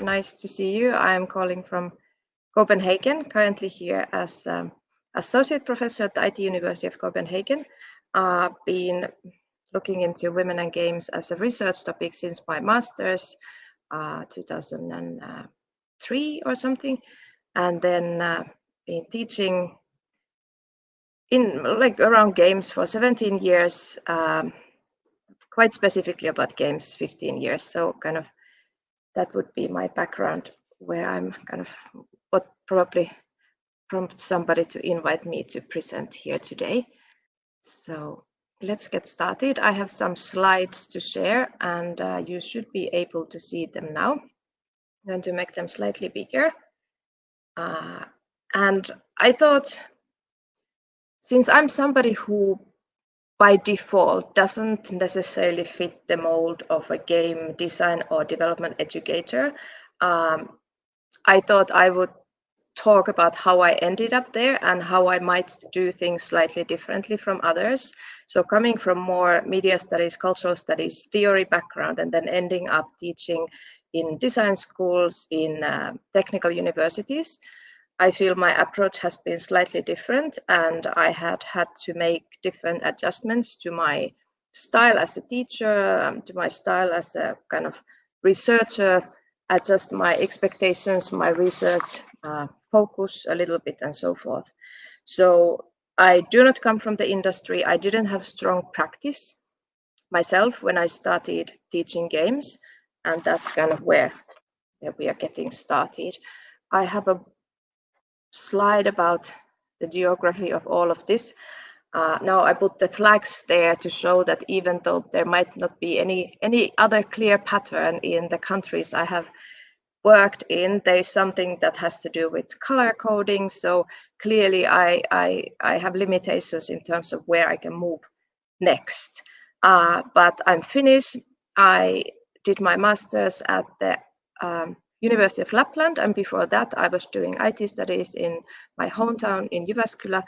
Nice to see you. I'm calling from Copenhagen, currently here as Associate Professor at the IT University of Copenhagen. Been looking into women and games as a research topic since my master's, 2003 or something, and then been teaching in around games for 17 years, quite specifically about games 15 years. So kind of that would be my background, where I'm kind of what probably prompts somebody to invite me to present here today. So let's get started. I have some slides to share, and you should be able to see them now. I'm going to make them slightly bigger. And I thought, since I'm somebody who by default doesn't necessarily fit the mold of a game design or development educator, I thought I would talk about how I ended up there and how I might do things slightly differently from others. So coming from more media studies, cultural studies, theory background, and then ending up teaching in design schools, in technical universities, I feel my approach has been slightly different, and I had to make different adjustments to my style as a teacher, to my style as a kind of researcher, adjust my expectations, my research focus a little bit, and so forth. So I do not come from the industry. I didn't have strong practice myself when I started teaching games, and that's kind of where we are getting started. I have a slide about the geography of all of this. Now I put the flags there to show that even though there might not be any other clear pattern in the countries I have worked in, there is something that has to do with color coding. So clearly I have limitations in terms of where I can move next. But I'm Finnish. I did my master's at the University of Lapland, and before that I was doing IT studies in my hometown in Jyväskylä,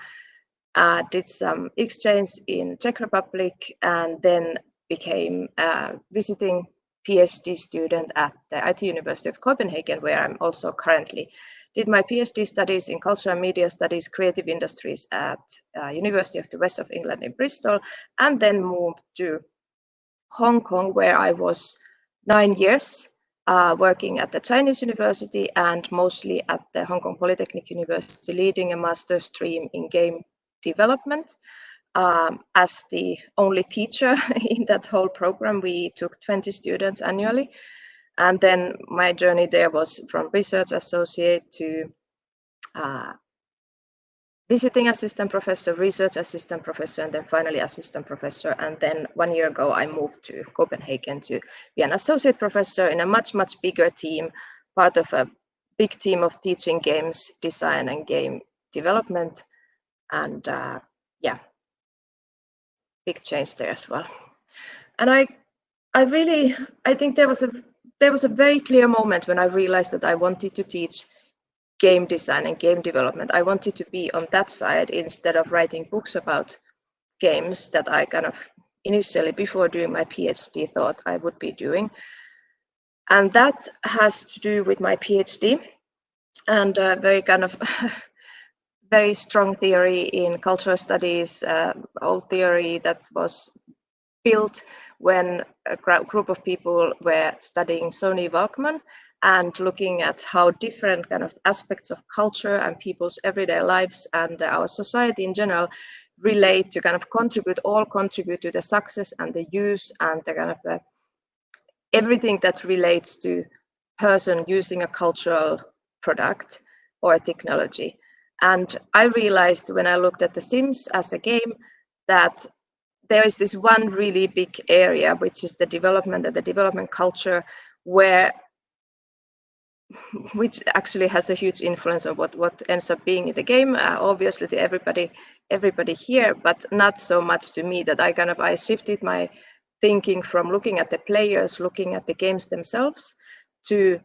did some exchange in Czech Republic, and then became a visiting PhD student at the IT University of Copenhagen, where I'm also currently. Did my PhD studies in cultural and media studies, creative industries at University of the West of England in Bristol, and then moved to Hong Kong, where I was 9 years, working at the Chinese university and mostly at the Hong Kong Polytechnic University, leading a master's stream in game development. As the only teacher in that whole program, we took 20 students annually. And then my journey there was from research associate to visiting assistant professor, research assistant professor, and then finally assistant professor. And then 1 year ago, I moved to Copenhagen to be an associate professor in a much, much bigger team, part of a big team of teaching games design and game development. And yeah, big change there as well. And I think there was a very clear moment when I realized that I wanted to teach game design and game development. I wanted to be on that side instead of writing books about games that I kind of initially, before doing my PhD, thought I would be doing. And that has to do with my PhD and a very kind of very strong theory in cultural studies, old theory that was built when a group of people were studying Sony Walkman and looking at how different kind of aspects of culture and people's everyday lives and our society in general relate to kind of contribute to the success and the use and the kind of everything that relates to person using a cultural product or a technology. And I realized when I looked at The Sims as a game that there is this one really big area, which is the development and the development culture, which actually has a huge influence on what ends up being in the game, obviously to everybody here, but not so much to me. That I shifted my thinking from looking at the players, looking at the games themselves, to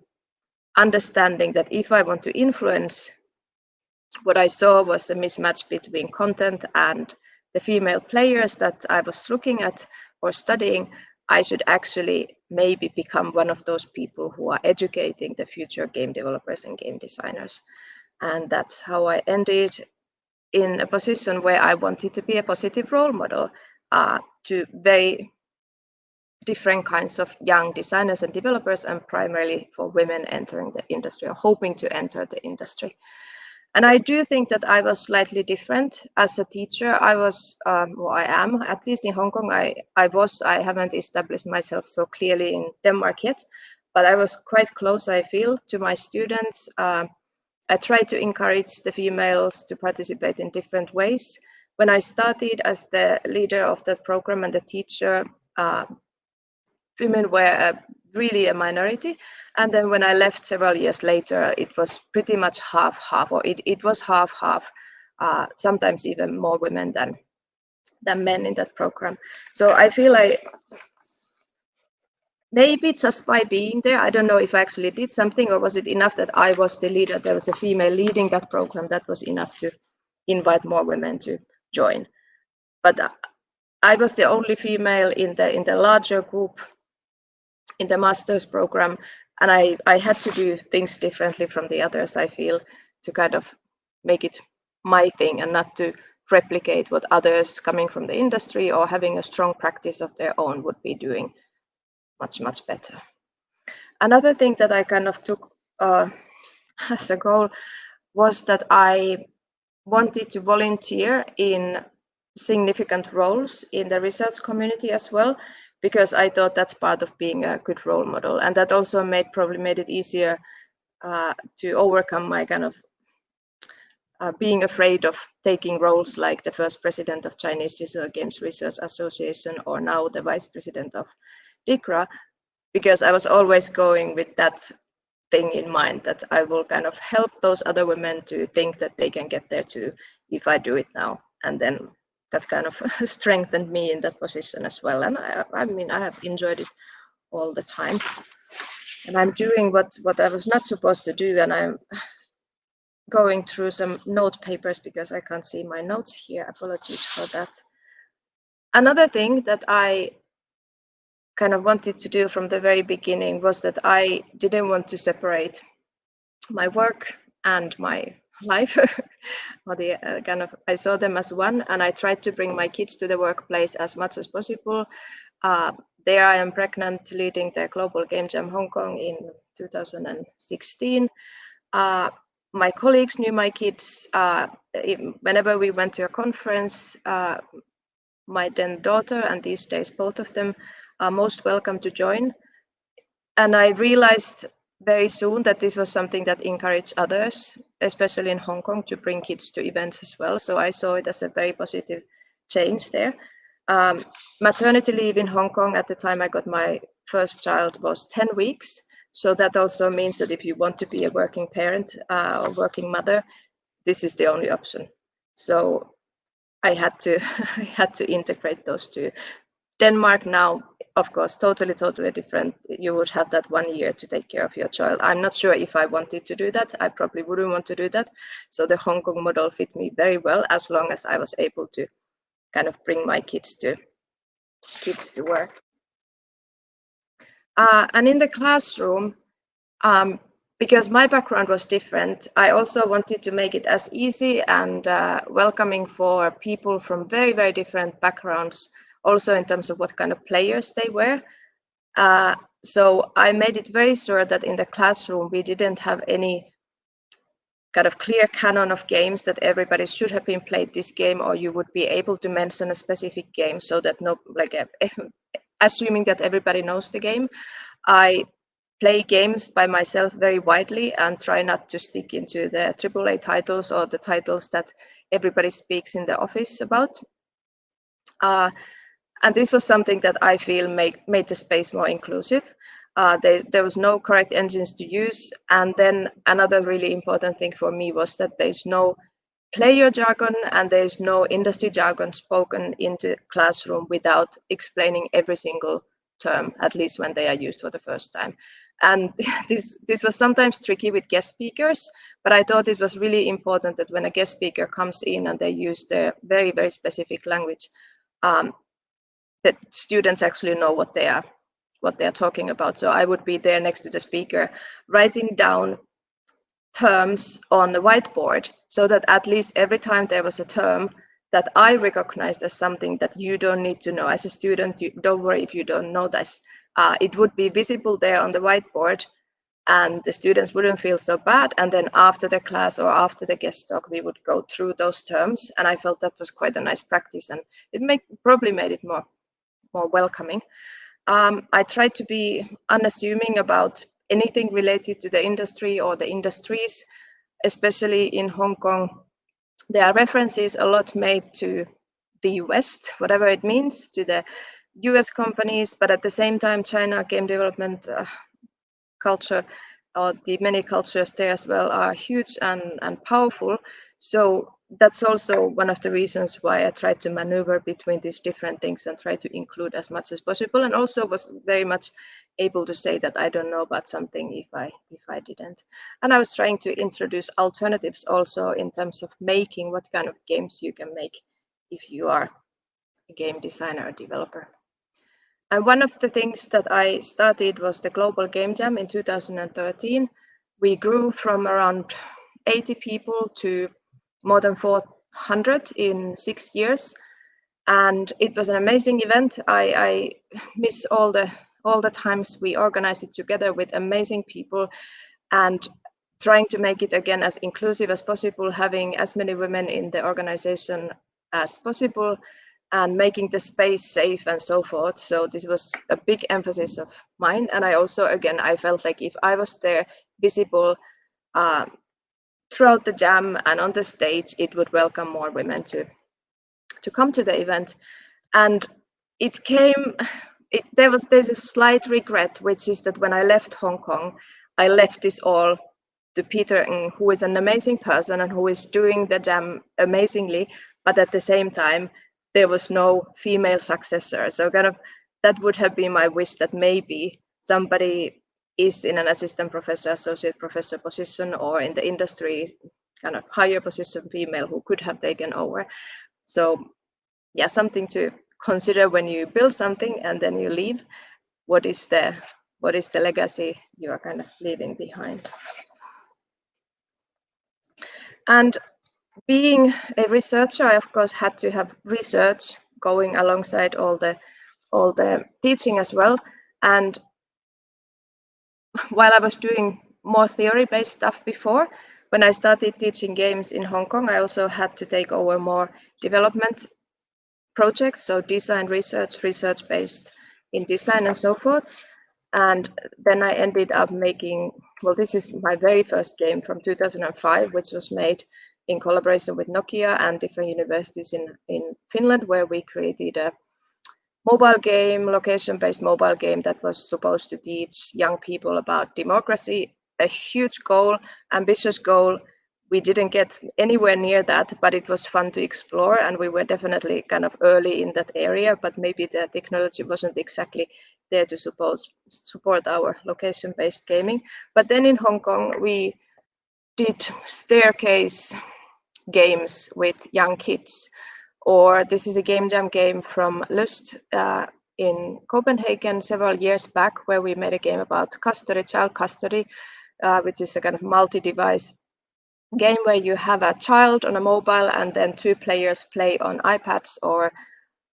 understanding that if I want to influence, what I saw was a mismatch between content and the female players that I was looking at or studying I should actually maybe become one of those people who are educating the future game developers and game designers. And that's how I ended in a position where I wanted to be a positive role model to very different kinds of young designers and developers, and primarily for women entering the industry or hoping to enter the industry. And I do think that I was slightly different as a teacher. I was, well, I am, at least in Hong Kong, I haven't established myself so clearly in Denmark yet, but I was quite close, I feel, to my students. I tried to encourage the females to participate in different ways. When I started as the leader of the program and the teacher, women were really a minority. And then when I left several years later, it was pretty much half-half, or it was half-half, sometimes even more women than men in that program. So I feel like maybe just by being there, I don't know if I actually did something, or was it enough that I was the leader, there was a female leading that program, that was enough to invite more women to join. But I was the only female in the larger group in the master's program, and I had to do things differently from the others, I feel, to kind of make it my thing and not to replicate what others coming from the industry or having a strong practice of their own would be doing much better. Another thing that I kind of took as a goal was that I wanted to volunteer in significant roles in the research community as well, because I thought that's part of being a good role model. And that also probably made it easier to overcome my kind of being afraid of taking roles like the first president of Chinese Digital Games Research Association, or now the vice president of DICRA, because I was always going with that thing in mind, that I will kind of help those other women to think that they can get there too if I do it now. And then that kind of strengthened me in that position as well. And I mean, I have enjoyed it all the time. And I'm doing what I was not supposed to do, and I'm going through some note papers because I can't see my notes here. Apologies for that. Another thing that I kind of wanted to do from the very beginning was that I didn't want to separate my work and my life. Or the kind of, I saw them as one, and I tried to bring my kids to the workplace as much as possible. There I am pregnant, leading the Global Game Jam Hong Kong in 2016. My colleagues knew my kids. Whenever we went to a conference, my then daughter, and these days both of them, are most welcome to join. And I realized very soon that this was something that encouraged others, especially in Hong Kong, to bring kids to events as well. So I saw it as a very positive change there. Maternity leave in Hong Kong at the time I got my first child was 10 weeks. So that also means that if you want to be a working parent or working mother, this is the only option. So I had to integrate those two. Denmark now, of course, totally different. You would have that 1 year to take care of your child. I'm not sure if I wanted to do that. I probably wouldn't want to do that. So the Hong Kong model fit me very well, as long as I was able to kind of bring my kids to work. And in the classroom, because my background was different, I also wanted to make it as easy and welcoming for people from very different backgrounds, also in terms of what kind of players they were. So I made it very sure that in the classroom we didn't have any kind of clear canon of games that everybody should have been played this game, or you would be able to mention a specific game, so that assuming that everybody knows the game. I play games by myself very widely and try not to stick into the AAA titles or the titles that everybody speaks in the office about. And this was something that I feel made the space more inclusive. There was no correct engines to use. And then another really important thing for me was that there's no player jargon and there's no industry jargon spoken in the classroom without explaining every single term, at least when they are used for the first time. And this was sometimes tricky with guest speakers, but I thought it was really important that when a guest speaker comes in and they use their very specific language, that students actually know what they are talking about. So I would be there next to the speaker, writing down terms on the whiteboard, so that at least every time there was a term that I recognized as something that you don't need to know as a student, don't worry if you don't know this. It would be visible there on the whiteboard, and the students wouldn't feel so bad. And then after the class or after the guest talk, we would go through those terms. And I felt that was quite a nice practice, and it probably made it more welcoming. I tried to be unassuming about anything related to the industry or the industries, especially in Hong Kong. There are references a lot made to the West, whatever it means, to the US companies, but at the same time, China game development culture, or the many cultures there as well, are huge and powerful. So that's also one of the reasons why I tried to maneuver between these different things and try to include as much as possible, and also was very much able to say that I don't know about something if I didn't. And I was trying to introduce alternatives also in terms of making what kind of games you can make if you are a game designer or developer. And one of the things that I started was the Global Game Jam in 2013. We grew from around 80 people to more than 400 in 6 years. And it was an amazing event. I miss all the times we organized it together with amazing people, and trying to make it again as inclusive as possible, having as many women in the organization as possible, and making the space safe and so forth. So this was a big emphasis of mine. And I also, again, I felt like if I was there visible throughout the jam and on the stage, it would welcome more women to come to the event. And there's a slight regret, which is that when I left Hong Kong, I left this all to Peter Ng, who is an amazing person and who is doing the jam amazingly, but at the same time, there was no female successor. So kind of that would have been my wish, that maybe somebody is in an assistant professor, associate professor position, or in the industry kind of higher position female who could have taken over. So yeah, something to consider when you build something and then you leave. What is the legacy you are kind of leaving behind? And being a researcher, I of course had to have research going alongside all the teaching as well. And while I was doing more theory-based stuff before, when I started teaching games in Hong Kong, I also had to take over more development projects, so design research-based in design and so forth. And then I ended up making, well, this is my very first game from 2005, which was made in collaboration with Nokia and different universities in Finland, where we created a mobile game, location-based mobile game that was supposed to teach young people about democracy. A huge goal, ambitious goal. We didn't get anywhere near that, but it was fun to explore, and we were definitely kind of early in that area, but maybe the technology wasn't exactly there to support our location-based gaming. But then in Hong Kong, we did staircase games with young kids, or this is a game jam game from Lust in Copenhagen several years back, where we made a game about custody, child custody, which is a kind of multi-device game where you have a child on a mobile and then two players play on iPads or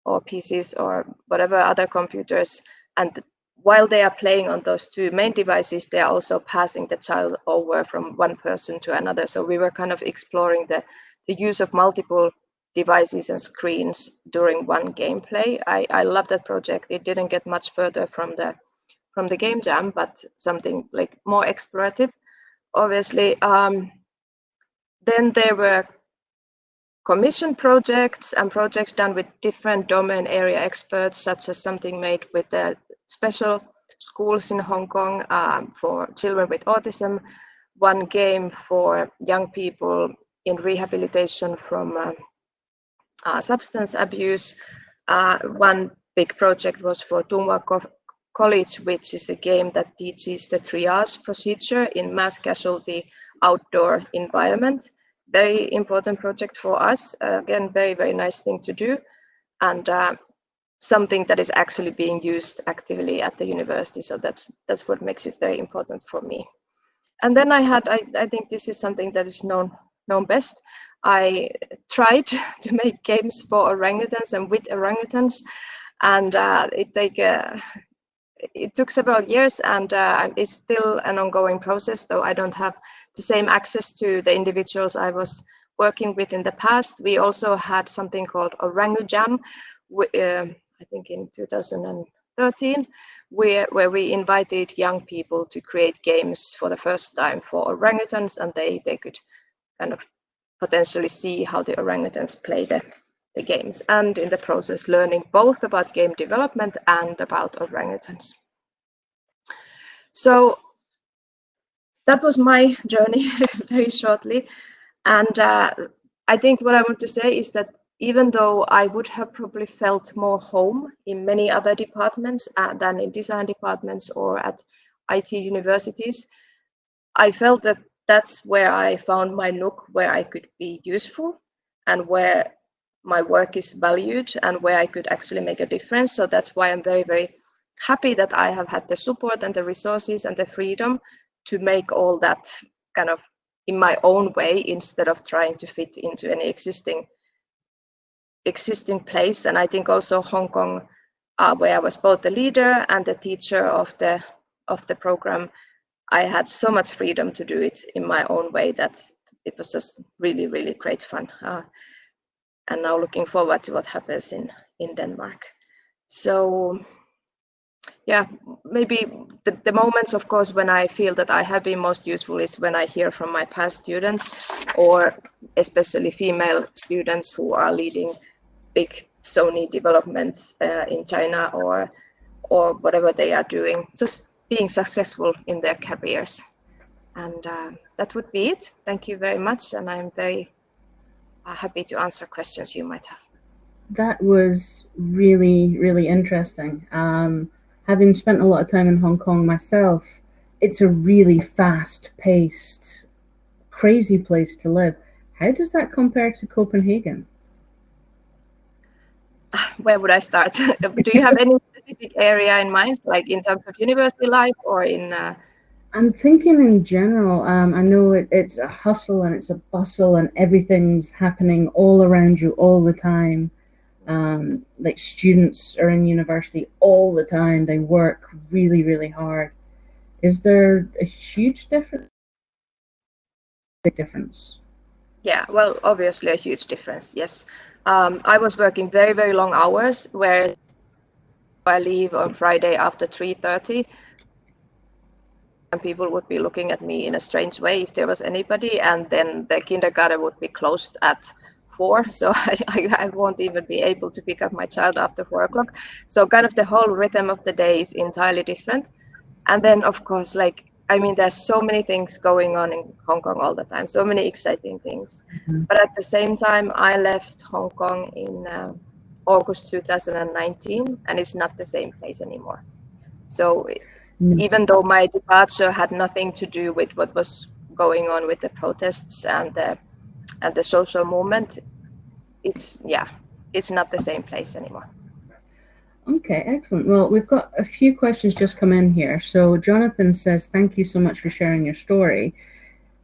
PCs or whatever other computers. And while they are playing on those two main devices, they are also passing the child over from one person to another. So we were kind of exploring the use of multiple devices and screens during one gameplay. I love that project. It didn't get much further from the game jam, but something like more explorative, obviously. Then there were commission projects and projects done with different domain area experts, such as something made with the special schools in Hong Kong for children with autism, one game for young people in rehabilitation from substance abuse. One big project was for Tung Wah College, which is a game that teaches the triage procedure in mass casualty outdoor environment. Very important project for us. Again, very, very nice thing to do. And something that is actually being used actively at the university. So that's what makes it very important for me. And then I think this is something that is known best. I tried to make games for orangutans and with orangutans, and it took several years, and it's still an ongoing process, though I don't have the same access to the individuals I was working with in the past. We also had something called Orangujam, I think in 2013, where we invited young people to create games for the first time for orangutans, and they could kind of potentially see how the orangutans play the games, and in the process learning both about game development and about orangutans. So that was my journey very shortly. And I think what I want to say is that even though I would have probably felt more home in many other departments than in design departments or at IT universities, I felt that that's where I found my nook where I could be useful and where my work is valued and where I could actually make a difference. So that's why I'm very, very happy that I have had the support and the resources and the freedom to make all that kind of in my own way instead of trying to fit into any existing place. And I think also Hong Kong, where I was both the leader and the teacher of the program, I had so much freedom to do it in my own way that it was just really, really great fun. And now looking forward to what happens in Denmark. So yeah, maybe the moments, of course, when I feel that I have been most useful is when I hear from my past students, or especially female students who are leading big Sony developments in China or whatever they are doing, just being successful in their careers. And that would be it. Thank you very much, and I'm very happy to answer questions you might have. That was really, really interesting. Having spent a lot of time in Hong Kong myself, it's a really fast-paced, crazy place to live. How does that compare to Copenhagen? Where would I start? Do you have any specific area in mind, like in terms of university life or in? I'm thinking in general. I know it's a hustle and it's a bustle and everything's happening all around you all the time. Like students are in university all the time. They work really, really hard. Is there a huge difference? Big difference? Yeah, well, obviously a huge difference. Yes, I was working very, very long hours, where I leave on Friday after 3:30. And people would be looking at me in a strange way if there was anybody, and then the kindergarten would be closed at 4, so I won't even be able to pick up my child after 4 o'clock. So kind of the whole rhythm of the day is entirely different. And then of course, like, I mean, there's so many things going on in Hong Kong all the time, so many exciting things. Mm-hmm. But at the same time, I left Hong Kong in August 2019, and it's not the same place anymore. So even though my departure had nothing to do with what was going on with the protests and the social movement, it's not the same place anymore. Okay, excellent. Well, we've got a few questions just come in here. So Jonathan says, thank you so much for sharing your story.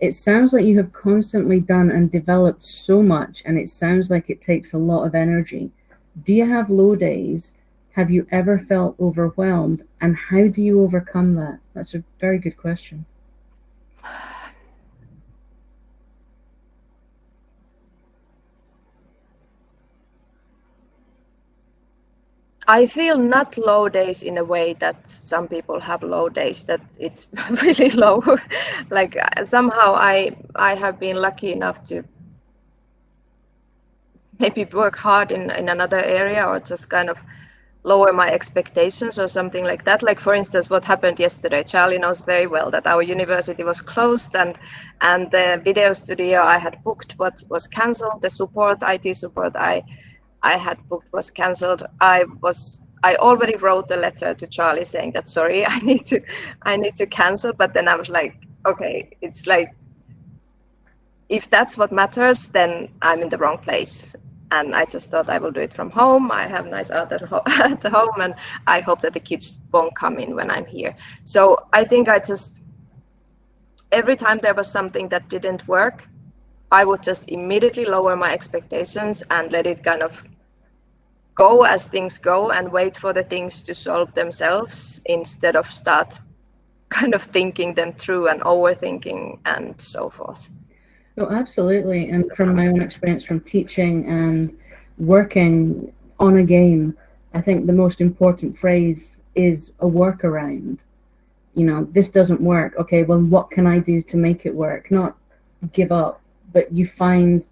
It sounds like you have constantly done and developed so much, and it sounds like it takes a lot of energy. Do you have low days? Have you ever felt overwhelmed? And how do you overcome that? That's a very good question. I feel not low days in a way that some people have low days, that it's really low. Like somehow I have been lucky enough to maybe work hard in another area, or just kind of lower my expectations or something like that. Like, for instance, what happened yesterday. Charlie knows very well that our university was closed, and the video studio I had booked was cancelled. The IT support I had booked was cancelled. I already wrote a letter to Charlie saying that, sorry, I need to cancel. But then I was like, okay, it's like, if that's what matters, then I'm in the wrong place. And I just thought I will do it from home. I have nice art at the home, and I hope that the kids won't come in when I'm here. So I think every time there was something that didn't work, I would just immediately lower my expectations and let it kind of go as things go and wait for the things to solve themselves instead of start kind of thinking them through and overthinking and so forth. Oh, absolutely. And from my own experience from teaching and working on a game, I think the most important phrase is a workaround. You know, this doesn't work. Okay, well, what can I do to make it work? Not give up, but you find,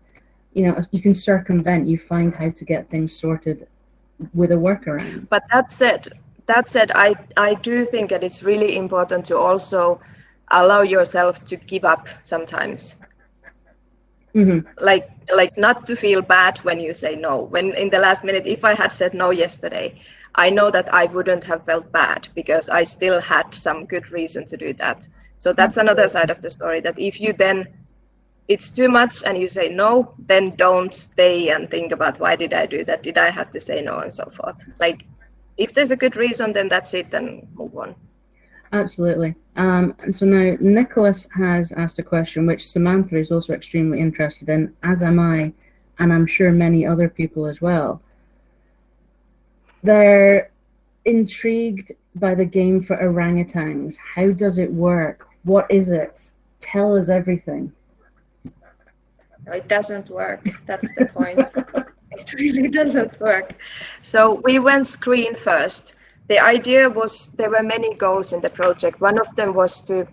you know, you can circumvent, you find how to get things sorted with a workaround. But that said, I do think that it's really important to also allow yourself to give up sometimes. Mm-hmm. Like not to feel bad when you say no. When in the last minute, if I had said no yesterday, I know that I wouldn't have felt bad because I still had some good reason to do that. So that's another side of the story, that if you then it's too much and you say no, then don't stay and think about why did I do that? Did I have to say no and so forth? Like if there's a good reason, then that's it, then move on. Absolutely. And so now Nicholas has asked a question which Samantha is also extremely interested in, as am I, and I'm sure many other people as well. They're intrigued by the game for orangutans. How does it work? What is it? Tell us everything. It doesn't work. That's the point. It really doesn't work. So we went screen first. The idea was, there were many goals in the project. One of them was to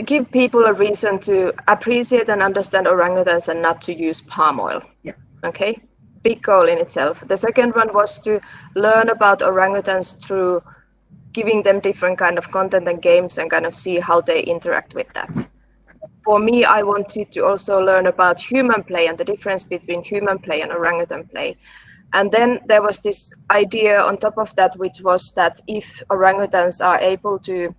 give people a reason to appreciate and understand orangutans and not to use palm oil. Yeah. Okay, big goal in itself. The second one was to learn about orangutans through giving them different kind of content and games and kind of see how they interact with that. For me, I wanted to also learn about human play and the difference between human play and orangutan play. And then there was this idea on top of that, which was that if orangutans are able to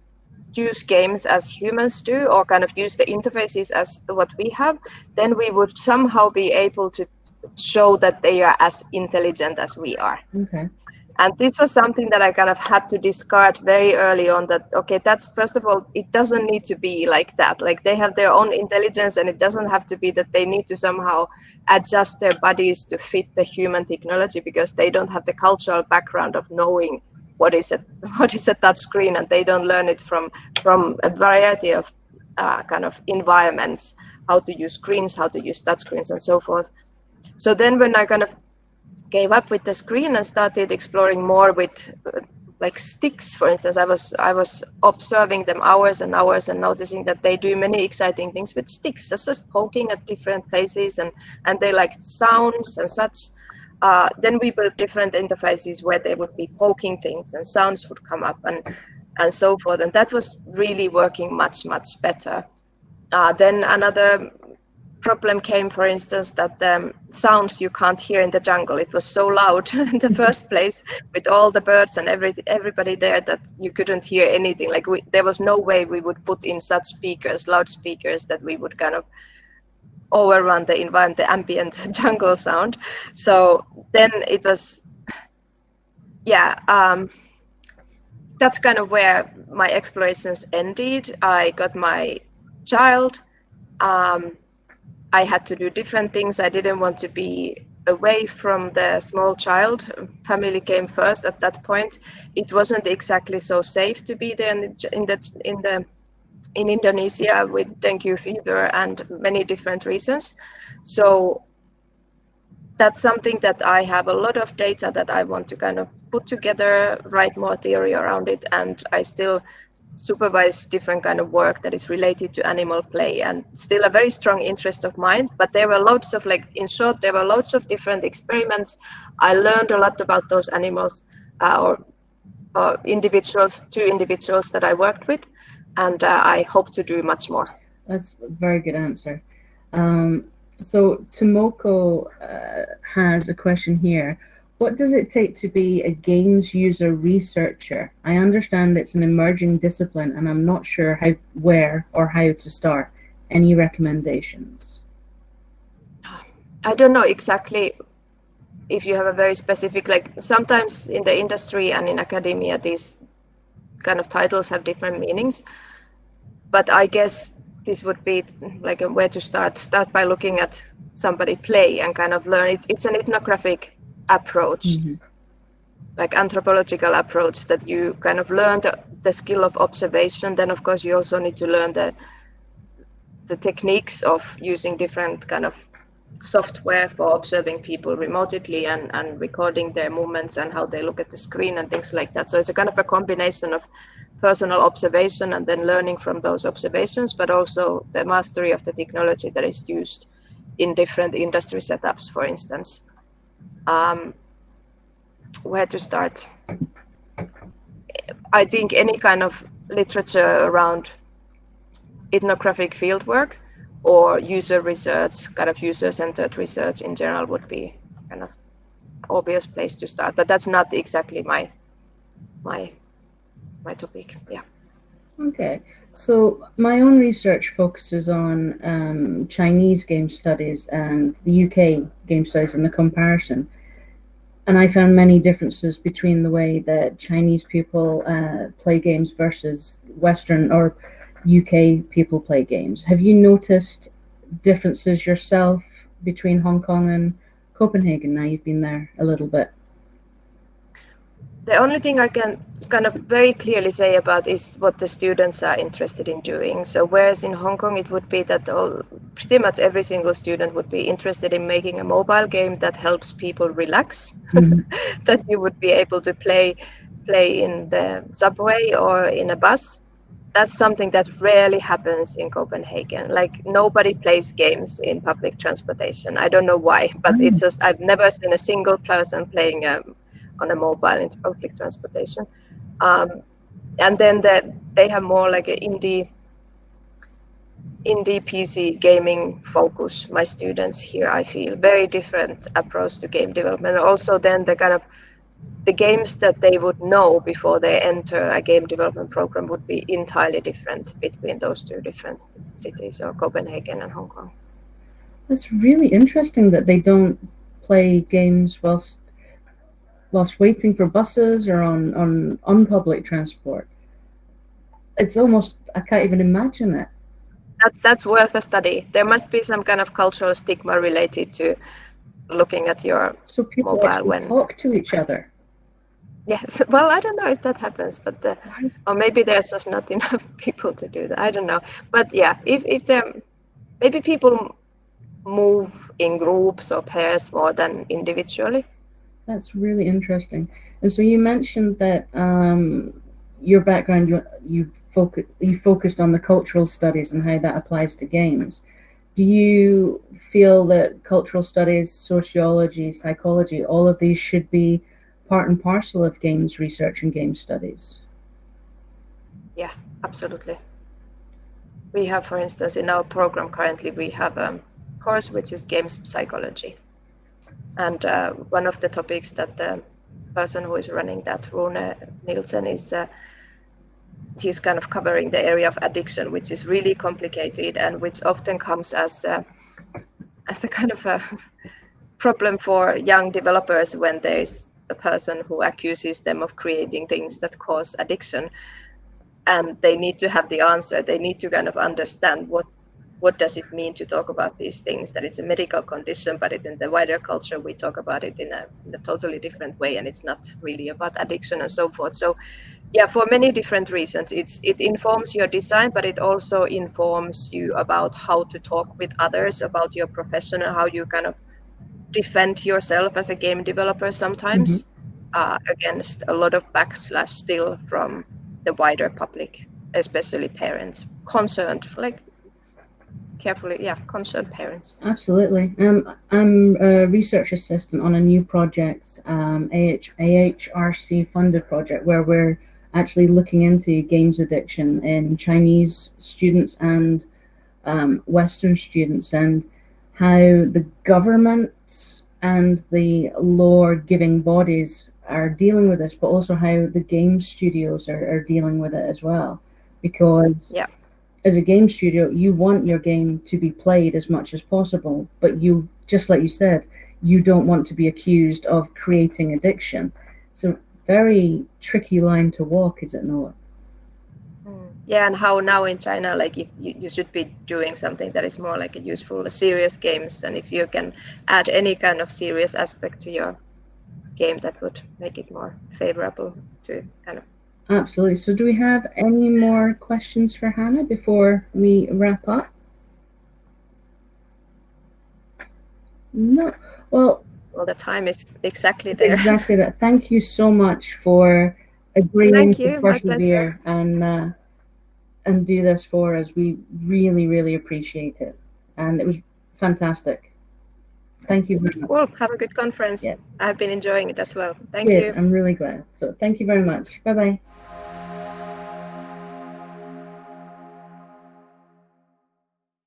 use games as humans do, or kind of use the interfaces as what we have, then we would somehow be able to show that they are as intelligent as we are. Okay. And this was something that I kind of had to discard very early on, that, okay, that's, first of all, it doesn't need to be like that. Like they have their own intelligence, and it doesn't have to be that they need to somehow adjust their bodies to fit the human technology, because they don't have the cultural background of knowing what is a touch screen, and they don't learn it from a variety of kind of environments, how to use screens, how to use touch screens, and so forth. So then when I kind of gave up with the screen and started exploring more with like sticks, for instance, I was observing them hours and hours and noticing that they do many exciting things with sticks. That's just poking at different places, and they like sounds and such. Then we built different interfaces where they would be poking things and sounds would come up and so forth. And that was really working much, much better. Then another problem came, for instance, that the sounds you can't hear in the jungle. It was so loud in the first place with all the birds and everybody there that you couldn't hear anything. Like there was no way we would put in such speakers, loudspeakers, that we would kind of overrun the environment, the ambient jungle sound. So then it was, that's kind of where my explorations ended. I got my child. I had to do different things. I didn't want to be away from the small child. Family came first at that point. It wasn't exactly so safe to be there in Indonesia with dengue fever and many different reasons. So that's something that I have a lot of data that I want to kind of put together, write more theory around it, and I still supervise different kind of work that is related to animal play, and still a very strong interest of mine. But there were loads of, like, in short, there were loads of different experiments. I learned a lot about those animals or individuals, two individuals that I worked with, and I hope to do much more. That's a very good answer. So Tomoko has a question here. What does it take to be a games user researcher? I understand it's an emerging discipline, and I'm not sure where or how to start. Any recommendations? I don't know exactly if you have a very specific, like sometimes in the industry and in academia, these kind of titles have different meanings. But I guess this would be like a way to start by looking at somebody play and kind of learn it. It's an ethnographic approach, like anthropological approach, that you kind of learn the skill of observation. Then of course you also need to learn the techniques of using different kind of software for observing people remotely and recording their movements and how they look at the screen and things like that. So it's a kind of a combination of personal observation and then learning from those observations, but also the mastery of the technology that is used in different industry setups, for instance. Where to start? I think any kind of literature around ethnographic fieldwork or user research, kind of user-centered research in general would be kind of obvious place to start. But that's not exactly my topic. Yeah. Okay, so my own research focuses on Chinese game studies and the UK game studies and the comparison. And I found many differences between the way that Chinese people play games versus Western or UK people play games. Have you noticed differences yourself between Hong Kong and Copenhagen? Now you've been there a little bit. The only thing I can kind of very clearly say about is what the students are interested in doing. So whereas in Hong Kong it would be that pretty much every single student would be interested in making a mobile game that helps people relax, that you would be able to play in the subway or in a bus. That's something that rarely happens in Copenhagen. Like nobody plays games in public transportation. I don't know why, but it's just I've never seen a single person playing on a mobile in public transportation. And then they have more like an indie PC gaming focus. My students here, I feel, very different approach to game development. Also then the kind of the games that they would know before they enter a game development program would be entirely different between those two different cities, or Copenhagen and Hong Kong. That's really interesting that they don't play games whilst waiting for buses or on public transport. It's almost, I can't even imagine it. That's worth a study. There must be some kind of cultural stigma related to looking at your so people mobile when talk to each other. Yes, well, I don't know if that happens, but or maybe there's just not enough people to do that. I don't know, but yeah, if there maybe people move in groups or pairs more than individually. That's really interesting. And so you mentioned that your background, you focused on the cultural studies and how that applies to games. Do you feel that cultural studies, sociology, psychology, all of these should be part and parcel of games research and game studies? Yeah, absolutely. We have, for instance, in our program currently, we have a course which is games psychology. And one of the topics that the person who is running that, Rune Nielsen, is he's kind of covering the area of addiction, which is really complicated and which often comes as a kind of a problem for young developers when there's a person who accuses them of creating things that cause addiction, and they need to have the answer. They need to kind of understand what does it mean to talk about these things, that it's a medical condition, but in the wider culture we talk about it in a totally different way, and it's not really about addiction and so forth. So yeah, for many different reasons, it informs your design, but it also informs you about how to talk with others about your profession and how you kind of defend yourself as a game developer sometimes against a lot of backlash still from the wider public, especially parents, concerned, like concerned parents. Absolutely. I'm a research assistant on a new project, AHRC funded project, where we're actually looking into games addiction in Chinese students and Western students, and how the governments and the law-giving bodies are dealing with this, but also how the game studios are dealing with it as well. Because as a game studio, you want your game to be played as much as possible, but you, just like you said, you don't want to be accused of creating addiction. So very tricky line to walk, is it not? Yeah, and how now in China, like if you should be doing something that is more like a useful, serious games, and if you can add any kind of serious aspect to your game, that would make it more favorable to kind of. Absolutely. So do we have any more questions for Hanna before we wrap up? No. Well, The time is exactly there. Exactly that. Thank you so much for agreeing Thank to you. My pleasure. persevere and do this for us. We really, really appreciate it, and it was fantastic. Thank you very much. Cool. Have a good conference. Yeah. I've been enjoying it as well. Thank Good. you. I'm really glad. So thank you very much. Bye bye.